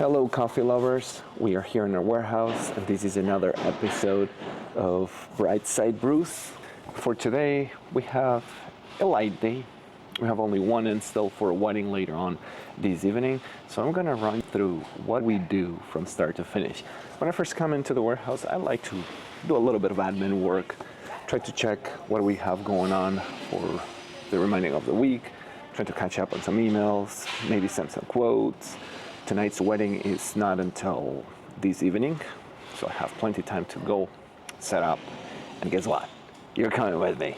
Hello coffee lovers, we are here in our warehouse and this is another episode of Brightside Brews. For today we have a light day. We have only one install for a wedding later on this evening, so I'm gonna run through what we do from start to finish. When I first come into the warehouse, I like to do a little bit of admin work, try to check what we have going on for the remaining of the week, try to catch up on some emails, maybe send some quotes. Tonight's wedding is not until this evening, so I have plenty of time to go set up. And guess what? You're coming with me.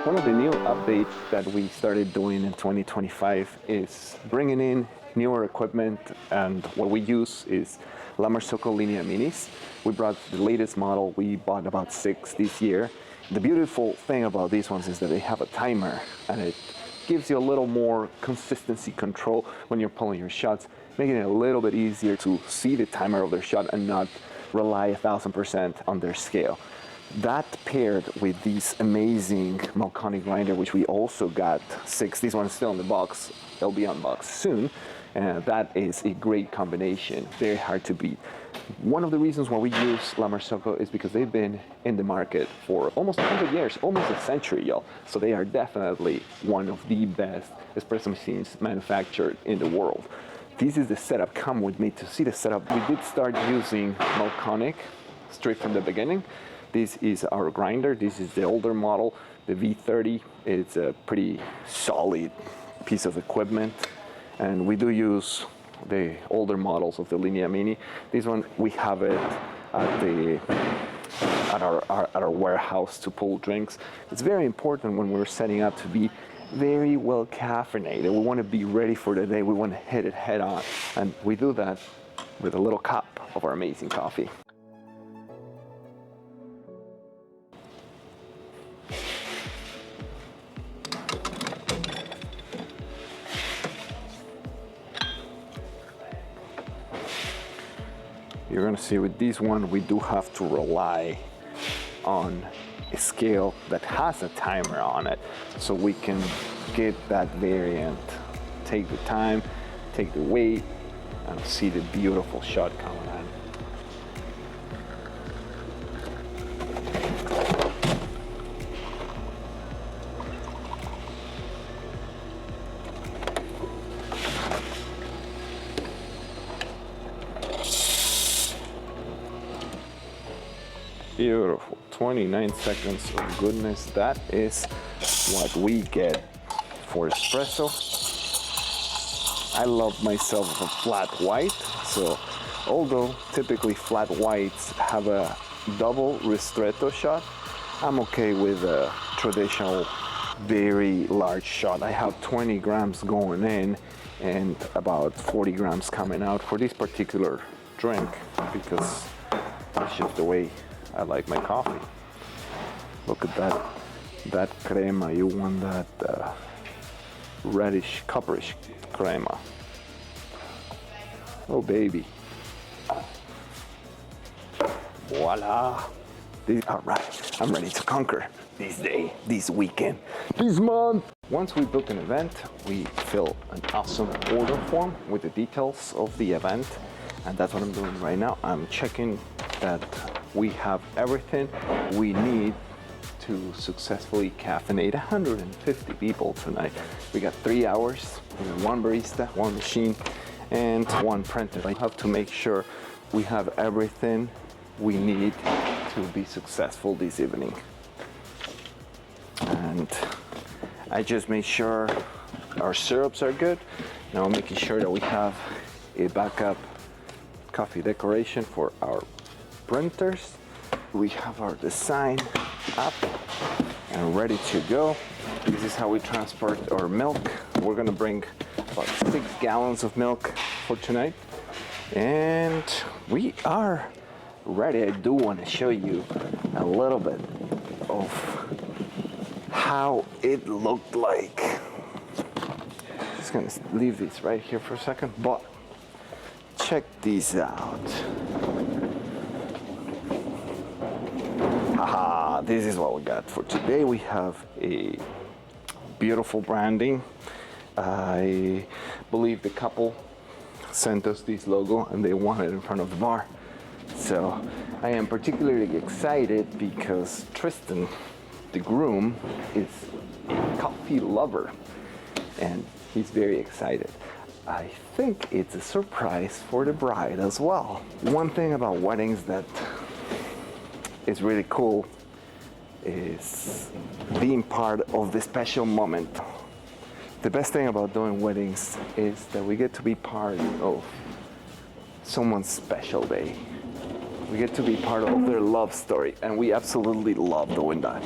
One of the new updates that we started doing in 2025 is bringing in newer equipment, and what we use is La Marzocco Linea Minis. We brought the latest model. We bought about 6 this year. The beautiful thing about these ones is that they have a timer, and it gives you a little more consistency control when you're pulling your shots, making it a little bit easier to see the timer of their shot and not rely 1000% on their scale. That paired with these amazing Malconi grinder, which we also got 6. This one's still in the box. They'll be unboxed soon. And that is a great combination, very hard to beat. One of the reasons why we use La Marzocco is because they've been in the market for almost 100 years, almost a century, y'all. So they are definitely one of the best espresso machines manufactured in the world. This is the setup. Come with me to see the setup. We did start using Malconic straight from the beginning. This is our grinder. This is the older model, the V30. It's a pretty solid piece of equipment. And we do use the older models of the Linea Mini. This one, we have it at our warehouse to pull drinks. It's very important when we're setting up to be very well caffeinated. We want to be ready for the day. We want to hit it head on. And we do that with a little cup of our amazing coffee. You're gonna see with this one, we do have to rely on a scale that has a timer on it, so we can get that variant. Take the time, take the weight, and see the beautiful shot coming in. Beautiful, 29 seconds of goodness. That is what we get for espresso. I love myself a flat white, so although typically flat whites have a double ristretto shot, I'm okay with a traditional very large shot. I have 20 grams going in and about 40 grams coming out for this particular drink, because that's just the way I like my coffee. Look at that crema. You want that reddish, copperish crema. Oh baby. Voila. All right, I'm ready to conquer this day, this weekend, this month. Once we book an event, we fill an awesome order form with the details of the event, and that's what I'm doing right now. I'm checking that we have everything we need to successfully caffeinate 150 people tonight. We got 3 hours, we got 1 barista, 1 machine, and 1 printer. I have to make sure we have everything we need to be successful this evening. And I just made sure our syrups are good. Now I'm making sure that we have a backup coffee decoration for our printers. We have our design up and ready to go. This is how we transport our milk. We're gonna bring about 6 gallons of milk for tonight, and we are ready. I do want to show you a little bit of how it looked like. Just gonna leave these right here for a second, but check these out. Haha, This is what we got for today. We have a beautiful branding. I believe the couple sent us this logo and they want it in front of the bar. So I am particularly excited because Tristan, the groom, is a coffee lover and he's very excited. I think it's a surprise for the bride as well. One thing about weddings that is really cool is being part of the special moment. The best thing about doing weddings is that we get to be part of someone's special day. We get to be part of their love story, and we absolutely love doing that.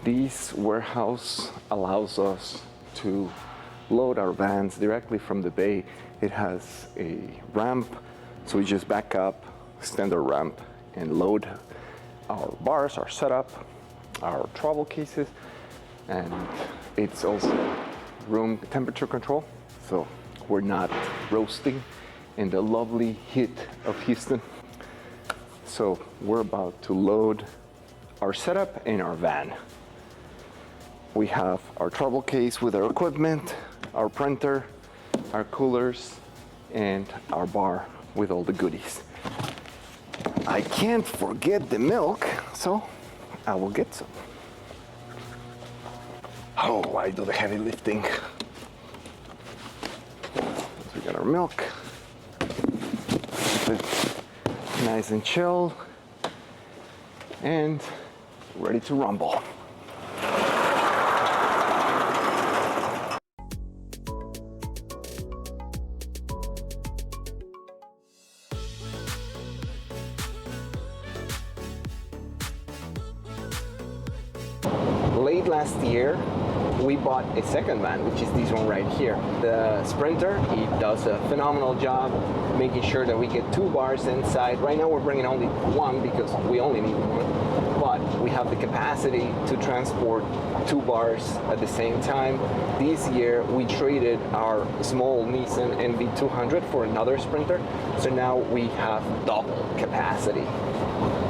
This warehouse allows us to load our vans directly from the bay. It has a ramp, so we just back up, extend our ramp, and load our bars, our setup, our travel cases, and it's also room temperature control, so we're not roasting in the lovely heat of Houston. So we're about to load our setup in our van. We have our travel case with our equipment, our printer, our coolers, and our bar with all the goodies. I can't forget the milk, so I will get some. Oh, I do the heavy lifting. We got our milk. It's nice and chilled and ready to rumble. Late last year, we bought a second van, which is this one right here. The Sprinter, he does a phenomenal job making sure that we get 2 bars inside. Right now we're bringing only 1 because we only need 1, but we have the capacity to transport 2 bars at the same time. This year we traded our small Nissan NV200 for another Sprinter, so now we have double capacity.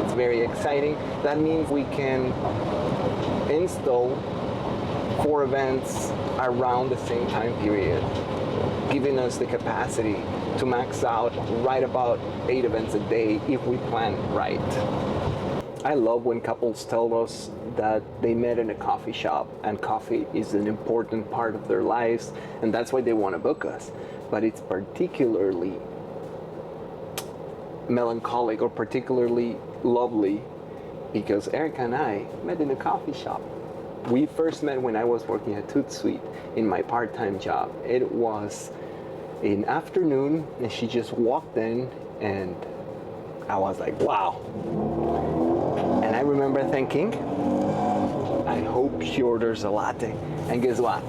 It's very exciting. That means we can install 4 events around the same time period, giving us the capacity to max out right about 8 events a day if we plan right. I love when couples tell us that they met in a coffee shop and coffee is an important part of their lives and that's why they want to book us. But it's particularly melancholic or particularly lovely because Ericka and I met in a coffee shop. We first met when I was working at Toot Suite in my part-time job. It was an afternoon and she just walked in and I was like, wow. And I remember thinking, I hope she orders a latte. And guess what?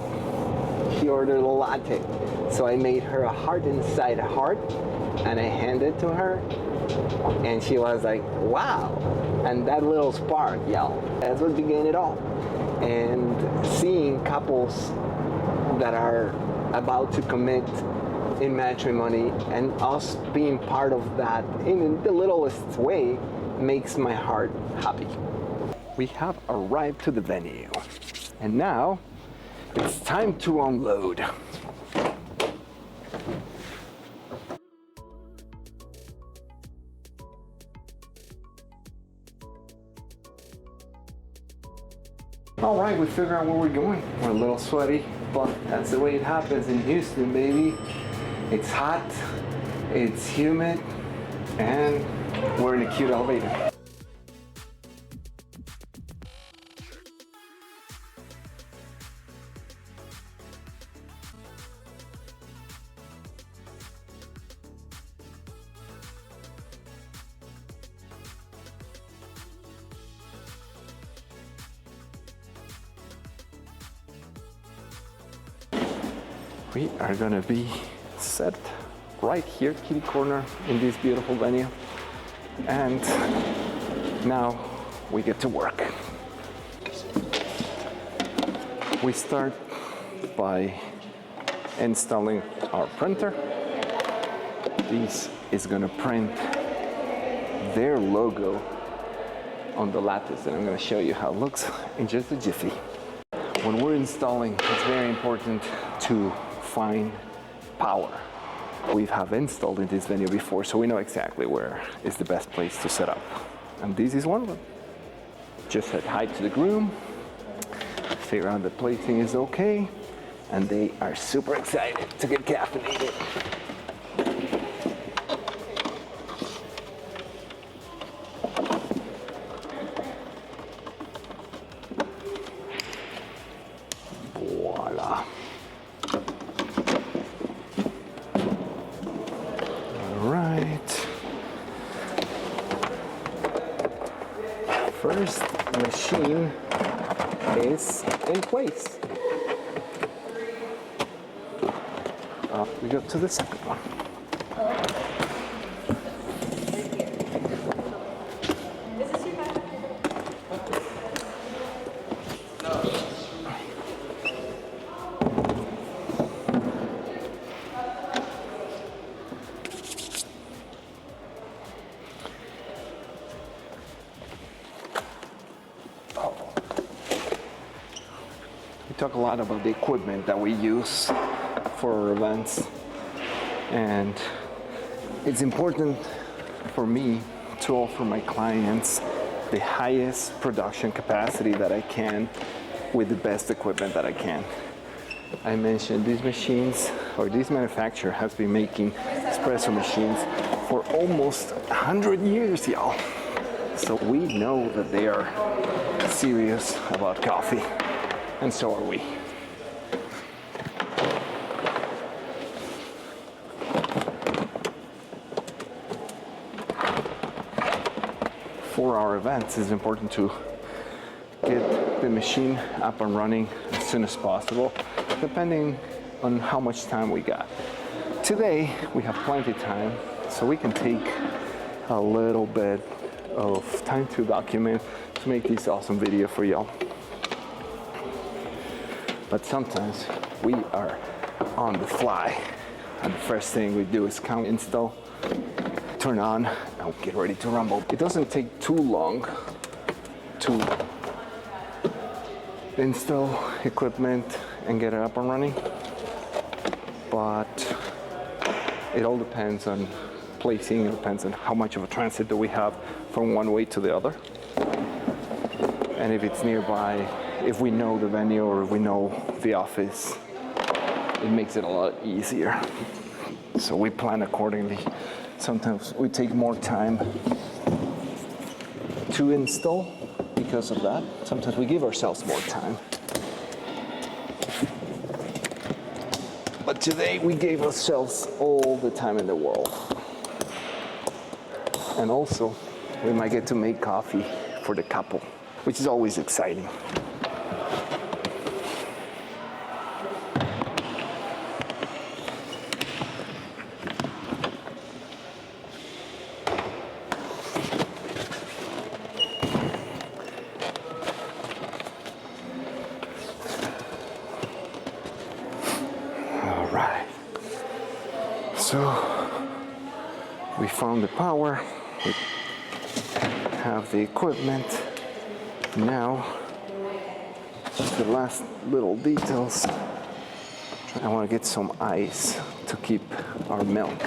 She ordered a latte. So I made her a heart inside a heart and I handed it to her and she was like, wow. And that little spark, that's what began it all. And seeing couples that are about to commit in matrimony and us being part of that in the littlest way makes my heart happy. We have arrived to the venue and now it's time to unload. All right, we figure out where we're going. We're a little sweaty, but that's the way it happens in Houston, baby. It's hot, it's humid, and we're in a cute elevator. We are gonna be set right here, kitty corner, in this beautiful venue. And now we get to work. We start by installing our printer. This is gonna print their logo on the lattes, and I'm going to show you how it looks in just a jiffy. When we're installing, it's very important to find power. We have installed in this venue before, so we know exactly where is the best place to set up. And this is one of them. Just said hi to the groom, figure out the placing is okay, and they are super excited to get caffeinated. Voila. All right. First machine is in place. We go to the second one. We talk a lot about the equipment that we use for our events, and it's important for me to offer my clients the highest production capacity that I can with the best equipment that I can. I mentioned these machines, or this manufacturer has been making espresso machines for almost 100 years, y'all. So we know that they are serious about coffee, and so are we. For our events, it's important to get the machine up and running as soon as possible, depending on how much time we got. Today, we have plenty of time, so we can take a little bit of time to document, to make this awesome video for y'all. But sometimes we are on the fly, and the first thing we do is count, install, turn on, and get ready to rumble. It doesn't take too long to install equipment and get it up and running, but it all depends on placing. It depends on how much of a transit do we have from one way to the other, and if it's nearby, if we know the venue or if we know the office, it makes it a lot easier. So we plan accordingly. Sometimes we take more time to install because of that. Sometimes we give ourselves more time. But today we gave ourselves all the time in the world. And also, we might get to make coffee for the couple, which is always exciting. So we found the power, we have the equipment. Now, just the last little details. I want to get some ice to keep our milk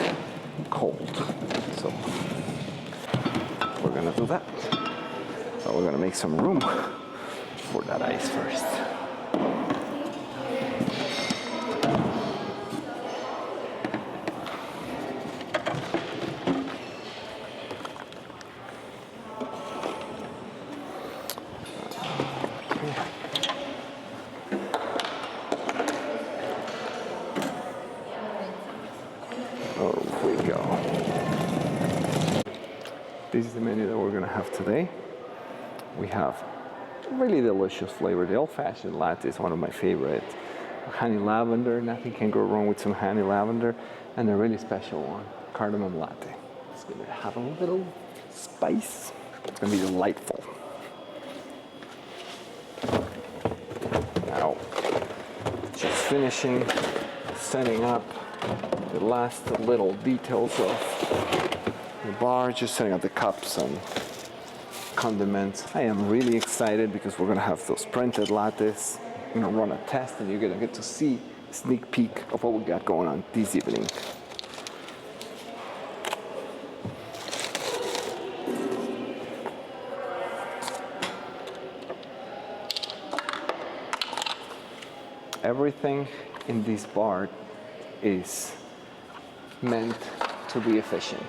cold. So we're gonna do that. So we're gonna make some room for that ice first. This is the menu that we're gonna have today. We have really delicious flavor. The old-fashioned latte is one of my favorites. Honey lavender, nothing can go wrong with some honey lavender. And a really special one, cardamom latte. It's gonna have a little spice. It's gonna be delightful. Now, just finishing setting up the last little details of the bar, just setting up the cups and condiments. I am really excited because we're gonna have those printed lattes. I'm gonna run a test and you're gonna get to see a sneak peek of what we got going on this evening. Everything in this bar is meant to be efficient.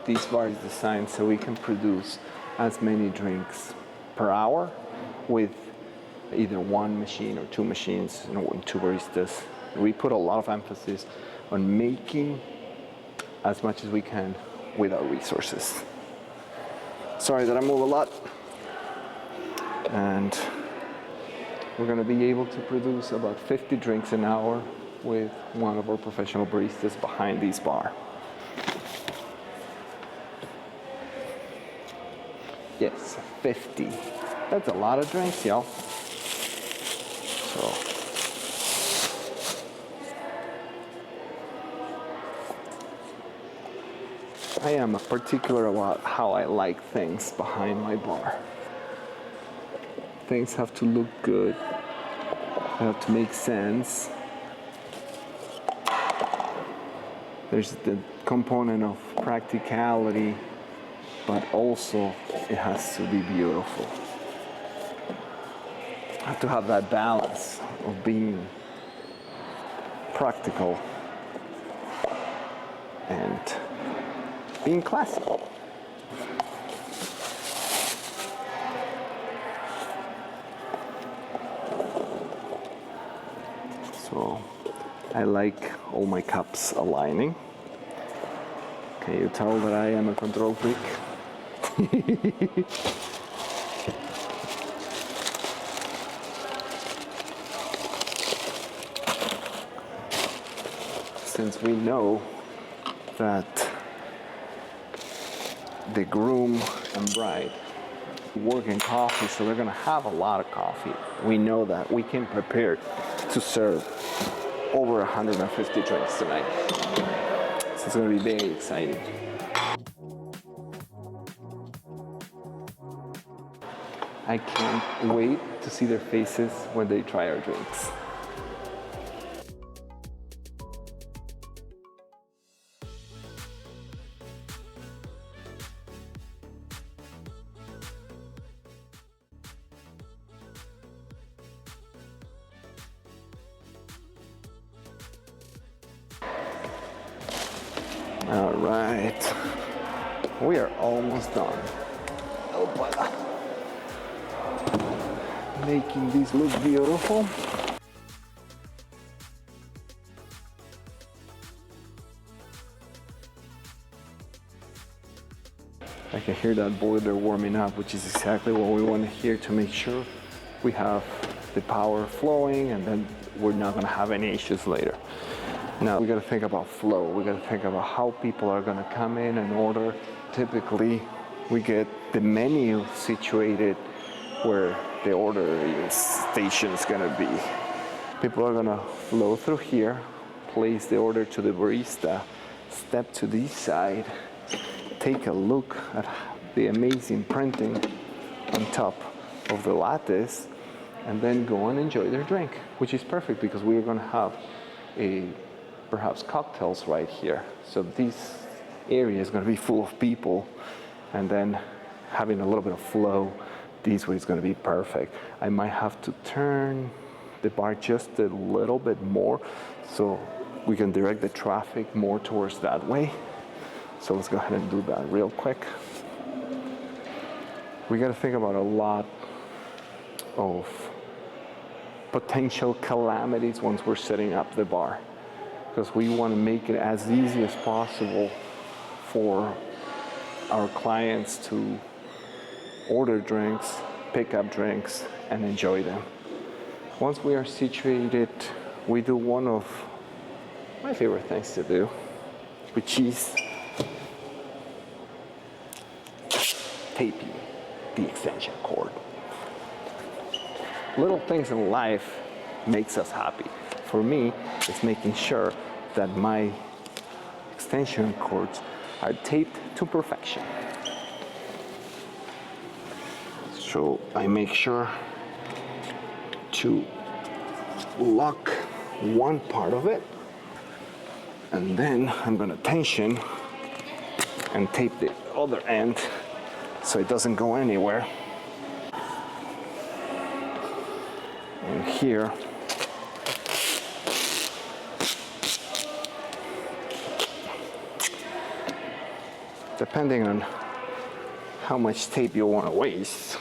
This bar is designed so we can produce as many drinks per hour with either one machine or two machines, and two baristas. We put a lot of emphasis on making as much as we can with our resources. Sorry that I move a lot. And we're gonna be able to produce about 50 drinks an hour with one of our professional baristas behind this bar. Yes, 50. That's a lot of drinks, y'all. So, I am particular about how I like things behind my bar. Things have to look good, they have to make sense. There's the component of practicality, but also it has to be beautiful. I have to have that balance of being practical and being classy. So I like all my cups aligning. Can you tell that I am a control freak? Since we know that the groom and bride work in coffee, so they're gonna have a lot of coffee. We know that we can prepare to serve over 150 drinks tonight. So it's gonna be very exciting. I can't wait to see their faces when they try our drinks. All right, we are almost done. Oh, voila. Making these look beautiful. I can hear that boiler warming up, which is exactly what we want to hear to make sure we have the power flowing and then we're not going to have any issues later. Now we got to think about flow. We got to think about how people are going to come in and order. Typically, we get the menu situated where the order station is going to be. People are going to flow through here, place the order to the barista, step to this side, take a look at the amazing printing on top of the lattes, and then go and enjoy their drink, which is perfect because we're going to have perhaps cocktails right here. So this area is going to be full of people, and then having a little bit of flow this way is going to be perfect. I might have to turn the bar just a little bit more so we can direct the traffic more towards that way. So let's go ahead and do that real quick. We got to think about a lot of potential calamities once we're setting up the bar, because we want to make it as easy as possible for our clients to order drinks, pick up drinks, and enjoy them. Once we are situated, we do one of my favorite things to do, which is taping the extension cord. Little things in life makes us happy. For me, it's making sure that my extension cords are taped to perfection. So I make sure to lock one part of it, and then I'm gonna tension and tape the other end so it doesn't go anywhere. And here, depending on how much tape you want to waste,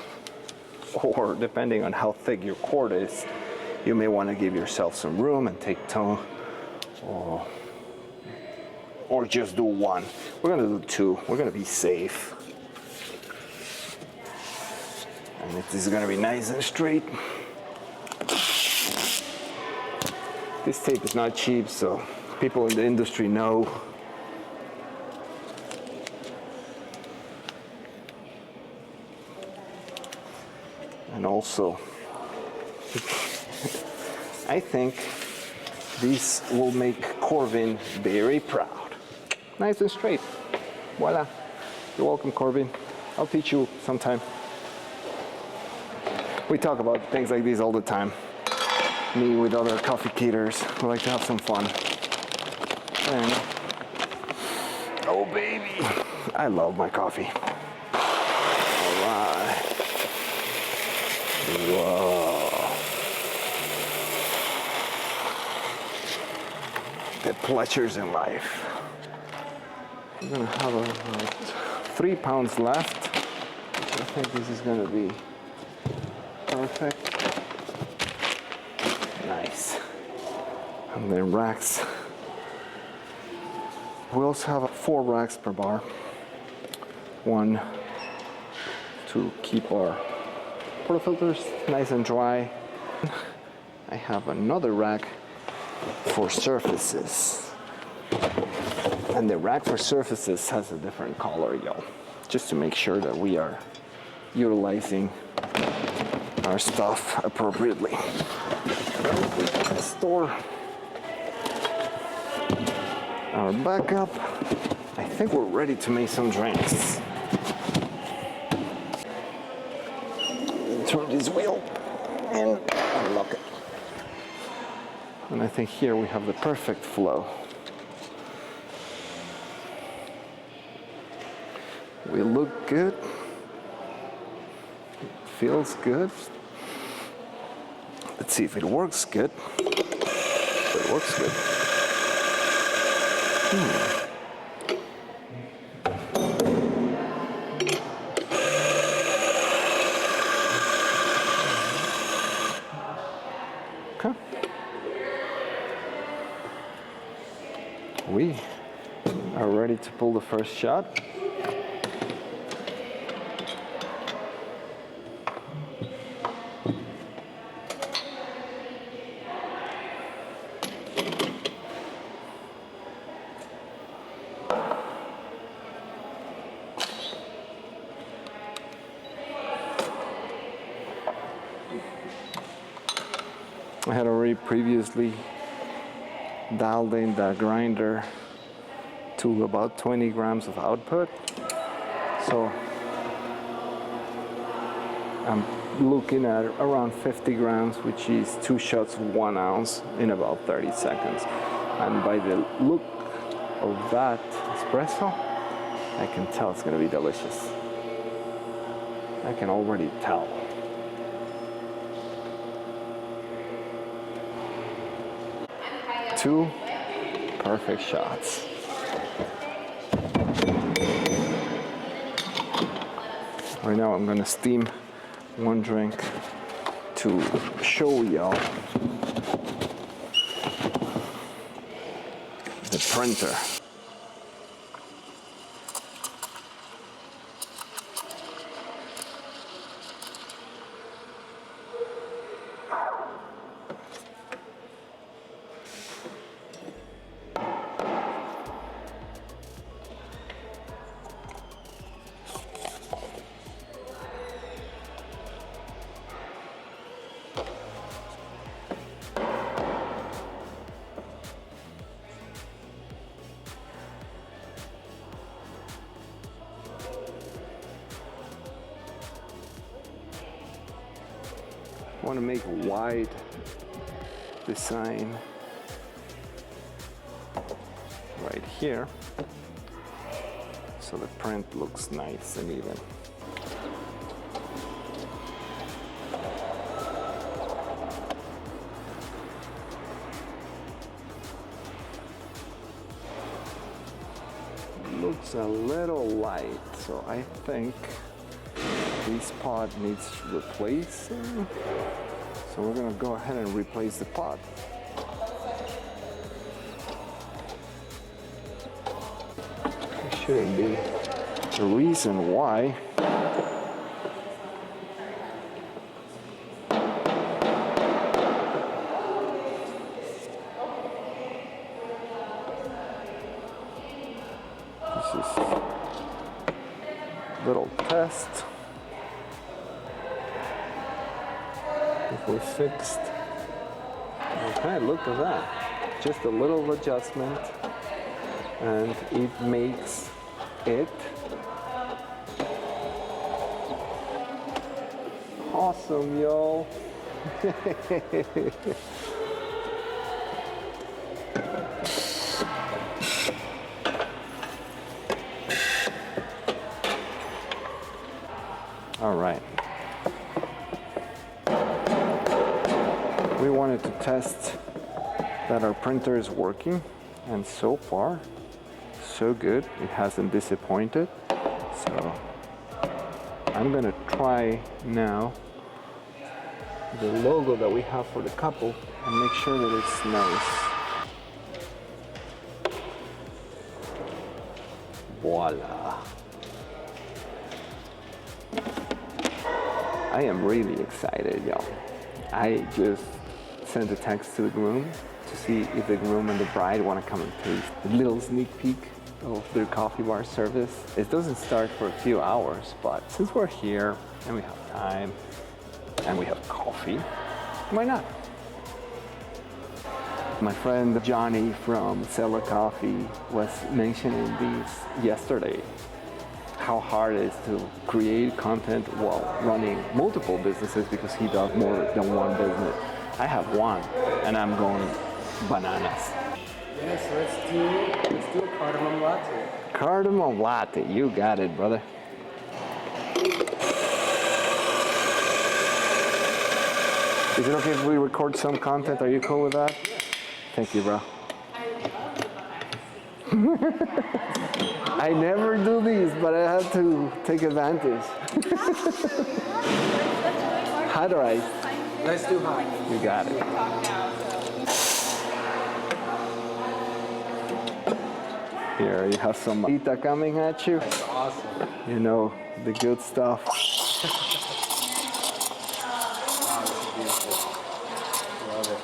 or depending on how thick your cord is, you may want to give yourself some room and take two, or just do one. We're gonna do two. We're gonna be safe. And this is gonna be nice and straight. This tape is not cheap, so people in the industry know. And also, I think this will make Corbin very proud. Nice and straight. Voila. You're welcome, Corbin. I'll teach you sometime. We talk about things like these all the time. Me with other coffee caterers. We like to have some fun. And, oh baby, I love my coffee. All right. Whoa. The pleasures in life. I'm gonna have about 3 pounds left. I think this is gonna be perfect. Nice. And then racks. We also have 4 racks per bar. One to keep our portafilters nice and dry. I have another rack for surfaces. And the rack for surfaces has a different color, y'all, just to make sure that we are utilizing our stuff appropriately. We can store our backup. I think we're ready to make some drinks. Turn this wheel and unlock it. And I think here we have the perfect flow. We look good. It feels good. Let's see if it works good. It works good. Okay. We are ready to pull the first shot. I had already previously dialed in the grinder to about 20 grams of output. So I'm looking at around 50 grams, which is 2 shots of 1 ounce in about 30 seconds. And by the look of that espresso, I can tell it's gonna be delicious. I can already tell. Two perfect shots. Right now I'm gonna steam one drink to show y'all the printer. want to make a wide design right here so the print looks nice and even. Looks a little light, so I think this pot needs replacing. So we're gonna go ahead and replace the pot. There shouldn't be a reason why. This is a little test. If we're fixed. Okay, look at that. Just a little adjustment and it makes it awesome, y'all. All right. We wanted to test that our printer is working, and so far, so good. It hasn't disappointed. So I'm gonna try now the logo that we have for the couple and make sure that it's nice. Voila. I am really excited, y'all. I just sent a text to the groom to see if the groom and the bride want to come and taste a little sneak peek of their coffee bar service. It doesn't start for a few hours, but since we're here and we have time and we have coffee, why not? My friend Johnny from Seller Coffee was mentioning this yesterday, how hard it is to create content while running multiple businesses because he does more than one business. I have one and I'm going bananas. Yes, let's do a cardamom latte. Cardamom latte, you got it, brother. Is it okay if we record some content? Are you cool with that? Yeah. Thank you, bro. I never do these, but I have to take advantage. Hot or ice? Let's do hot. You got it. Here you have some pita coming at you. That's awesome. You know, the good stuff. Wow, this is beautiful. Love it.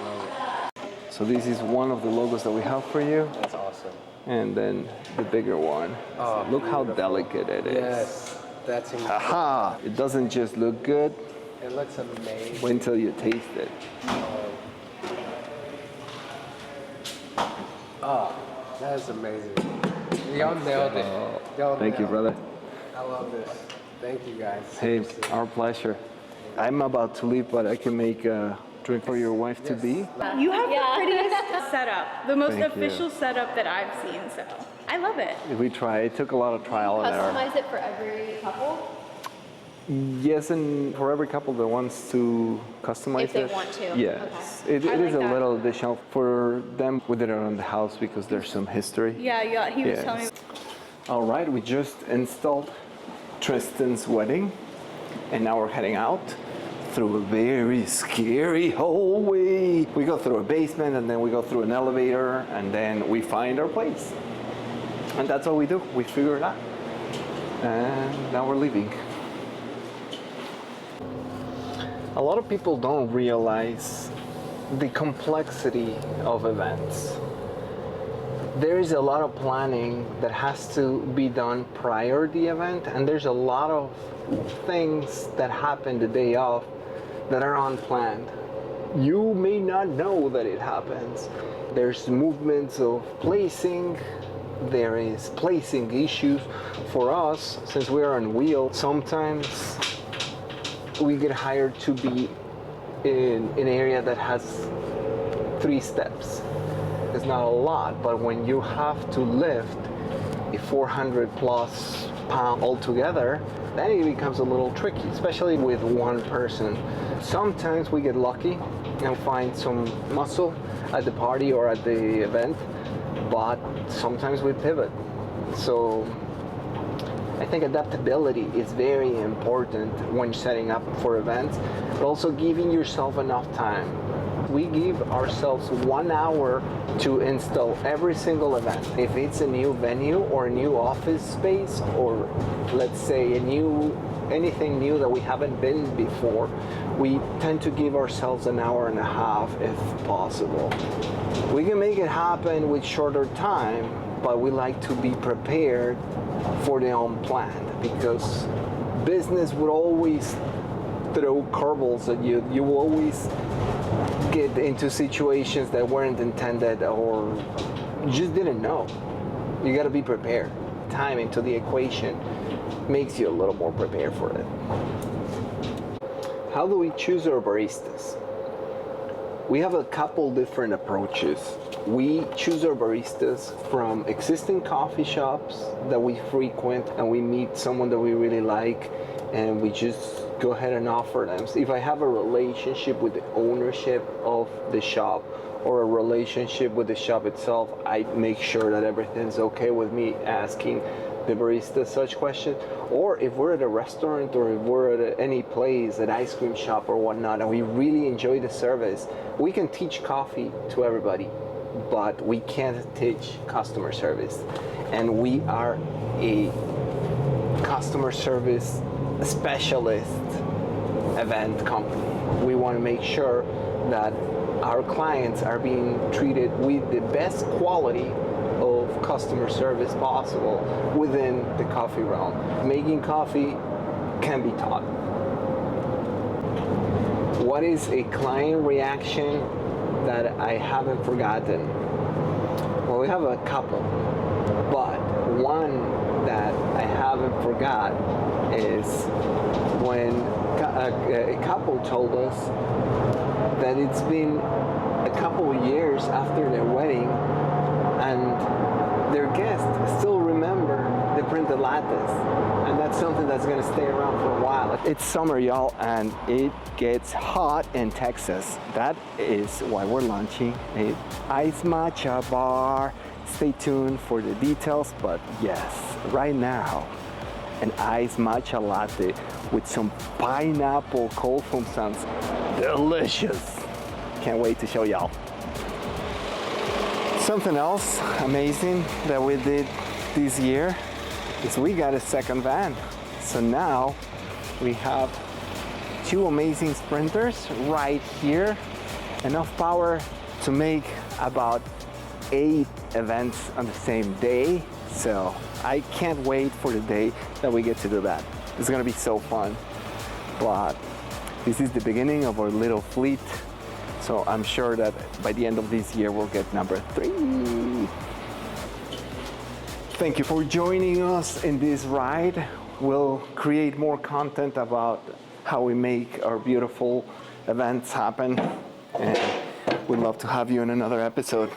Love it. So this is one of the logos that we have for you. That's awesome. And then the bigger one. Oh, Look how beautiful. delicate it is. Yes, that's incredible. Aha! It doesn't just look good. It looks amazing. Wait until you taste it. Oh, that is amazing. Y'all nailed it. Y'all Thank you, nailed it. brother. I love this. Thank you, guys. Hey, Seriously. our pleasure. I'm about to leave, but I can make a drink for your wife to be. You have the prettiest setup, the most Thank you. official setup that I've seen, so I love it. We try. It took a lot of trial and error. Customize it for every couple Yes, and for every couple that wants to customize if they it. want to. Yes, Okay. it I is like a that. little additional for them. We did it around the house because there's some history. Yeah, he was Yes. telling me. All right, we just installed Tristan's wedding, and now we're heading out through a very scary hallway. We go through a basement, and then we go through an elevator, and then we find our place. And that's what we do. We figure it out. And now we're leaving. A lot of people don't realize the complexity of events. There is a lot of planning that has to be done prior to the event, and there's a lot of things that happen the day of that are unplanned. You may not know that it happens. There's movements of placing, there is placing issues. For us, since we're on wheel, sometimes we get hired to be in an area that has 3 steps. It's not a lot, but when you have to lift a 400 plus pound altogether, then it becomes a little tricky, especially with one person. Sometimes we get lucky and find some muscle at the party or at the event, but sometimes we pivot. So I think adaptability is very important when setting up for events, but also giving yourself enough time. We give ourselves 1 hour to install every single event. If it's a new venue or a new office space, or let's say anything new that we haven't been before, we tend to give ourselves 1.5 hours if possible. We can make it happen with shorter time, but we like to be prepared for the unplanned, because business would always throw curveballs at you. You will always get into situations that weren't intended or you just didn't know. You got to be prepared. Time into the equation makes you a little more prepared for it. How do we choose our baristas? We have a couple different approaches. We choose our baristas from existing coffee shops that we frequent, and we meet someone that we really like, and we just go ahead and offer them. So if I have a relationship with the ownership of the shop or a relationship with the shop itself, I make sure that everything's okay with me asking the barista such questions. Or if we're at a restaurant or if we're at any place, an ice cream shop or whatnot, and we really enjoy the service, we can teach coffee to everybody, but we can't teach customer service. And we are a customer service specialist event company. We want to make sure that our clients are being treated with the best quality of customer service possible within the coffee realm. Making coffee can be taught. What is a client reaction that I haven't forgotten? Well, we have a couple, but one that I haven't forgot is when a couple told us that it's been a couple of years after their wedding and their guests still remember the printed lattes, and that's something that's going to stay around for a while. It's summer, y'all, and it gets hot in Texas. That is why we're launching a ice matcha bar. Stay tuned for the details, but yes, right now, an iced matcha latte with some pineapple cold foam sounds delicious. Can't wait to show y'all. Something else amazing that we did this year is we got a second van. So now we have 2 amazing sprinters right here, enough power to make about 8 events on the same day. So I can't wait for the day that we get to do that. It's gonna be so fun. But this is the beginning of our little fleet. So I'm sure that by the end of this year, we'll get number 3. Thank you for joining us in this ride. We'll create more content about how we make our beautiful events happen. And we'd love to have you in another episode.